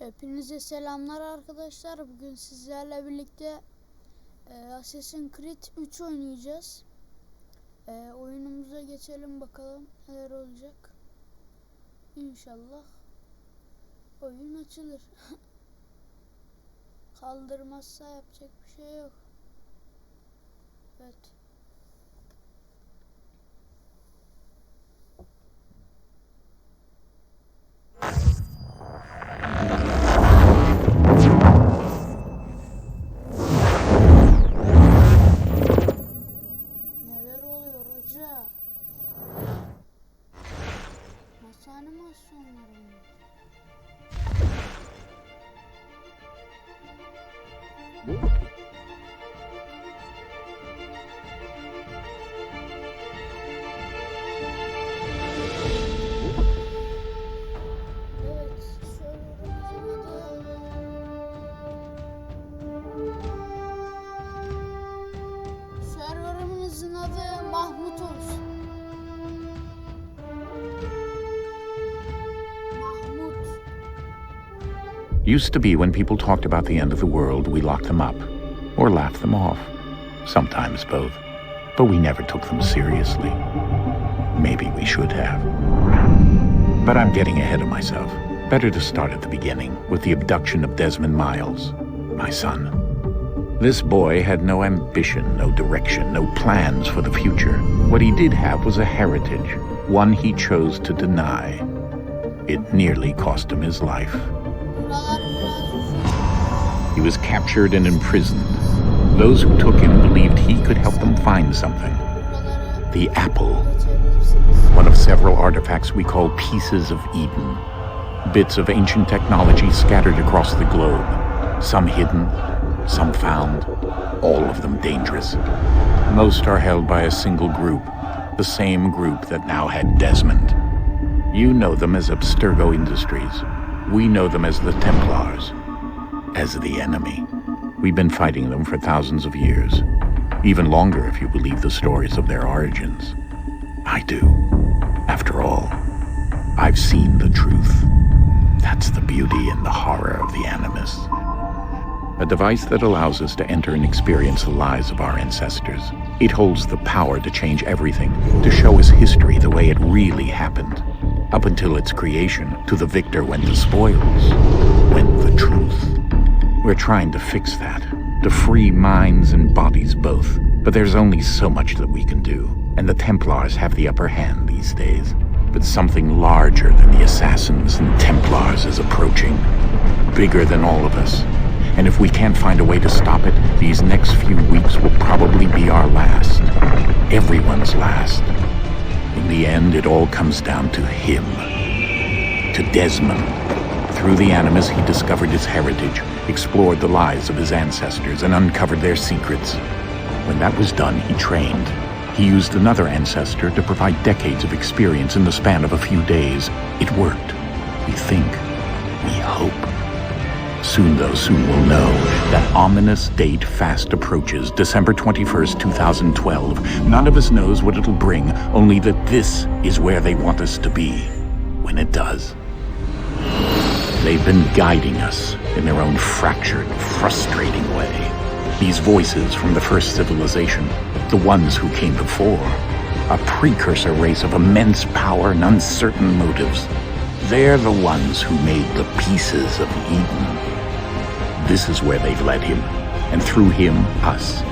Hepinize selamlar arkadaşlar. Bugün sizlerle birlikte Assasin Creed 3 oynayacağız. Oyunumuza geçelim bakalım neler olacak. İnşallah oyun açılır. Kaldırmazsa yapacak bir şey yok. Evet. Neler oluyor hoca? Nasıl animasyonlar oluyor? Serverımızın adı Mahmut olsun. Mahmut. Used to be when people talked about the end of the world, we locked them up. Or laughed them off. Sometimes both. But we never took them seriously. Maybe we should have. But I'm getting ahead of myself. Better to start at the beginning, with the abduction of Desmond Miles, my son. This boy had no ambition, no direction, no plans for the future. What he did have was a heritage, one he chose to deny. It nearly cost him his life. He was captured and imprisoned. Those who took him believed he could help them find something. The apple. One of several artifacts we call pieces of Eden. Bits of ancient technology scattered across the globe. Some hidden, some found, all of them dangerous. Most are held by a single group, the same group that now had Desmond. You know them as Abstergo Industries. We know them as the Templars, as the enemy. We've been fighting them for thousands of years, even longer if you believe the stories of their origins. I do. After all, I've seen the truth. That's the beauty and the horror of the Animus. A device that allows us to enter and experience the lives of our ancestors. It holds the power to change everything, to show us history the way it really happened. Up until its creation, to the victor went the spoils, went the truth. We're trying to fix that, to free minds and bodies both. But there's only so much that we can do, and the Templars have the upper hand these days. But something larger than the Assassins and Templars is approaching, bigger than all of us. And if we can't find a way to stop it, these next few weeks will probably be our last. Everyone's last. In the end, it all comes down to him. To Desmond. Through the Animus, he discovered his heritage, explored the lives of his ancestors, and uncovered their secrets. When that was done, he trained. He used another ancestor to provide decades of experience in the span of a few days. It worked. We think. We hope. Soon we'll know. That ominous date fast approaches, December 21st, 2012. None of us knows what it'll bring, only that this is where they want us to be, when it does. They've been guiding us in their own fractured, frustrating way. These voices from the first civilization, the ones who came before, a precursor race of immense power and uncertain motives. They're the ones who made the pieces of Eden. This is where they've led him, and through him, us.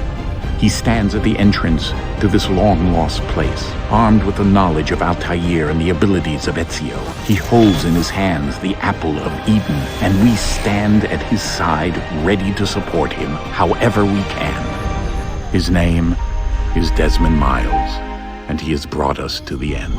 He stands at the entrance to this long-lost place, armed with the knowledge of Altair and the abilities of Ezio. He holds in his hands the apple of Eden, and we stand at his side, ready to support him however we can. His name is Desmond Miles, and he has brought us to the end.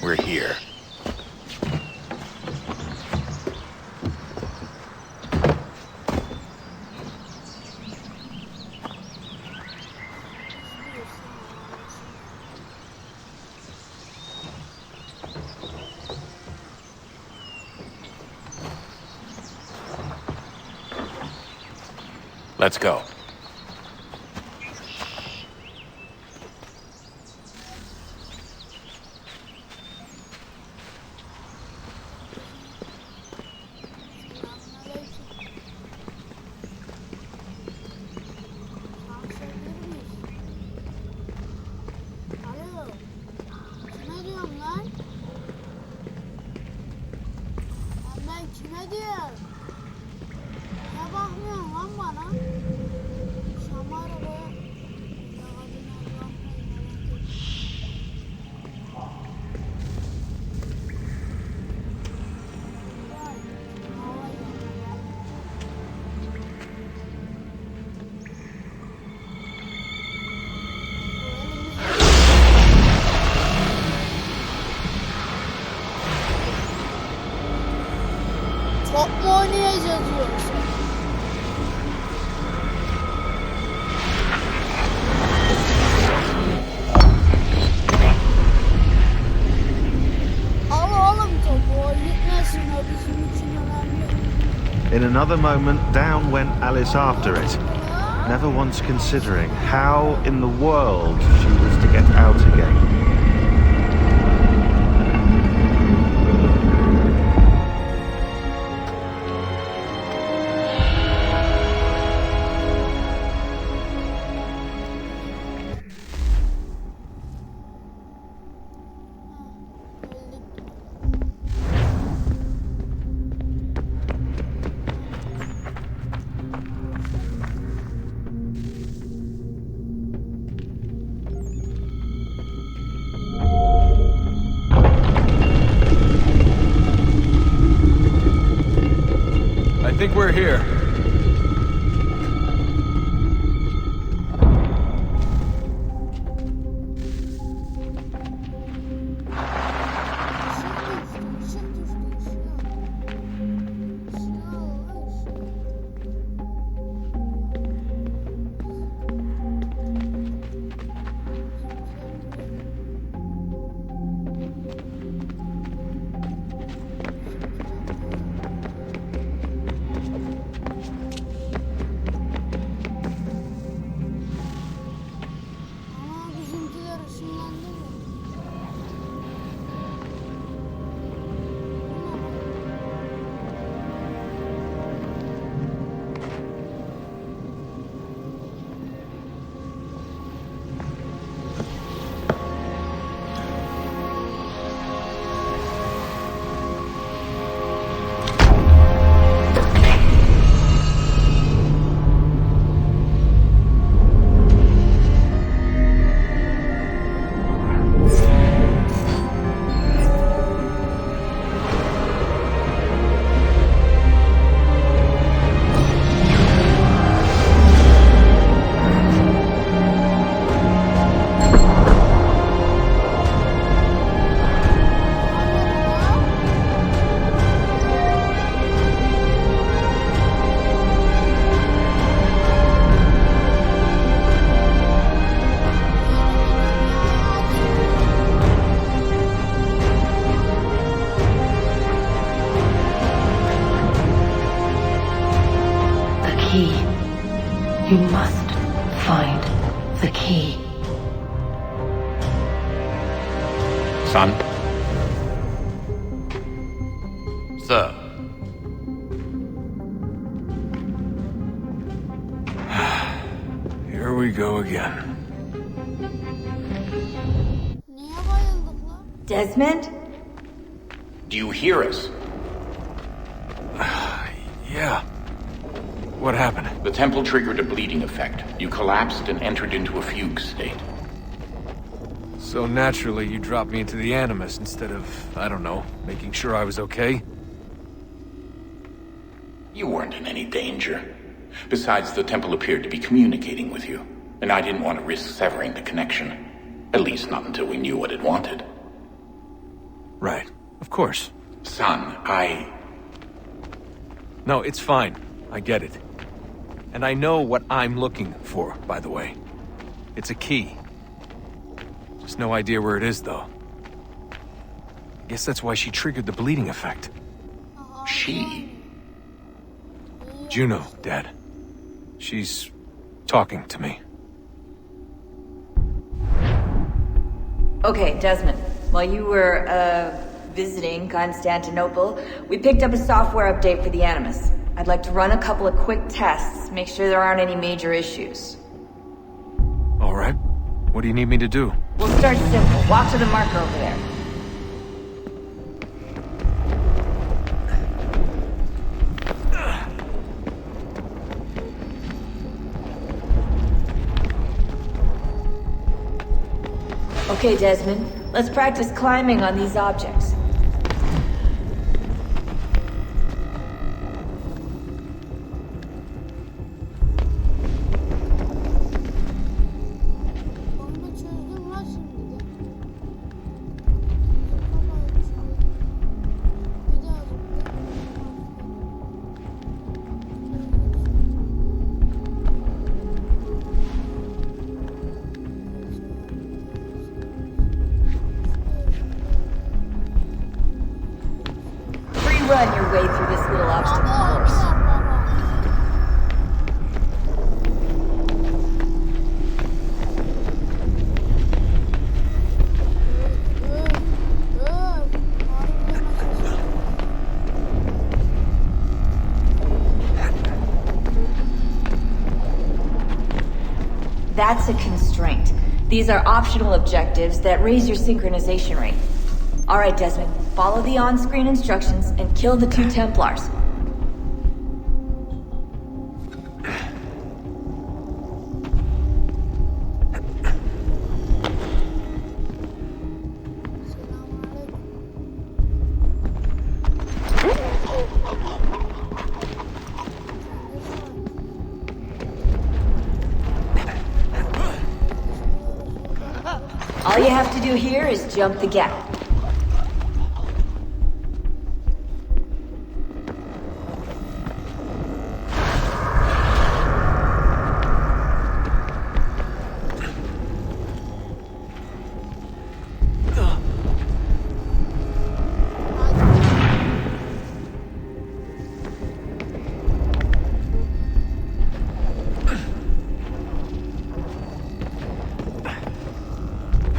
We're here. Let's go. Alo. Kime diyorum lan? Ben kime diyorum? Niye bakmıyorsun lan bana? Şam arabaya. Ya kadın Allah'ım merak ettim. Vay, hava ya. Top mu oynayacağız yoksa? Al oğlum topu, o gitmesin, o bizim için önemli. In another moment, down went Alice after it, never once considering how in the world she was to get out again. I think we're here. Ama bizimkiler ışınlandı mı? The key. You must find the key. Son? Sir. Here we go again. Niye bayıldık lan? Desmond? Do you hear us? Yeah. What happened? The temple triggered a bleeding effect. You collapsed and entered into a fugue state. So naturally, you dropped me into the Animus instead of, I don't know, making sure I was okay? You weren't in any danger. Besides, the temple appeared to be communicating with you, and I didn't want to risk severing the connection. At least not until we knew what it wanted. Right. Of course. Son, No, it's fine. I get it. And I know what I'm looking for, by the way. It's a key. Just no idea where it is, though. I guess that's why she triggered the bleeding effect. She? Juno, Dad. She's talking to me. Okay, Desmond. While you were, visiting Constantinople, we picked up a software update for the Animus. I'd like to run a couple of quick tests, make sure there aren't any major issues. All right. What do you need me to do? We'll start simple. Walk to the marker over there. Okay, Desmond. Let's practice climbing on these objects. Oyunu çözdüm lan şimdi de. Bir daha Free run your way through this little obstacle Baba, course. That's a constraint. These are optional objectives that raise your synchronization rate. Alright, Desmond. Follow the on-screen instructions and kill the 2 Templars. All you have to do here is jump the gap.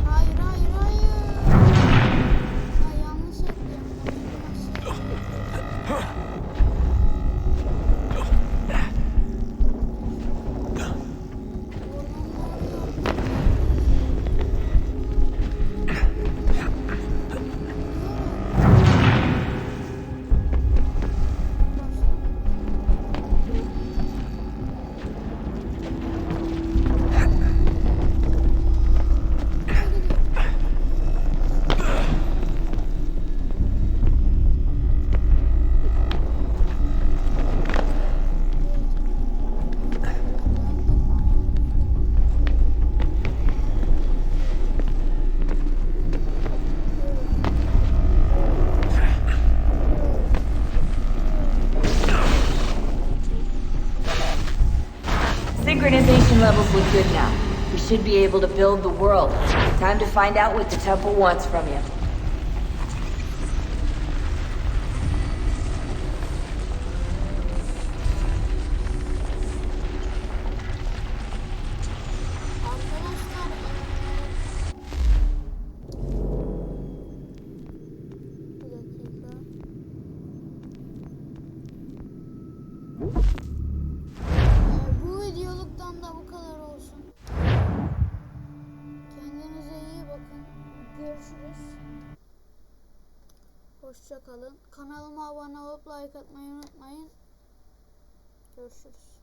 Hayır, hayır, hayır. Ya yanlış ettim. Synchronization levels look good now. We should be able to build the world. Time to find out what the temple wants from you. Arkadaşlar bir dakika. Bu videoluktan da bu kadar olsun. Kendinize iyi bakın. Görüşürüz. Hoşça kalın. Kanalıma abone olup like atmayı unutmayın. Görüşürüz.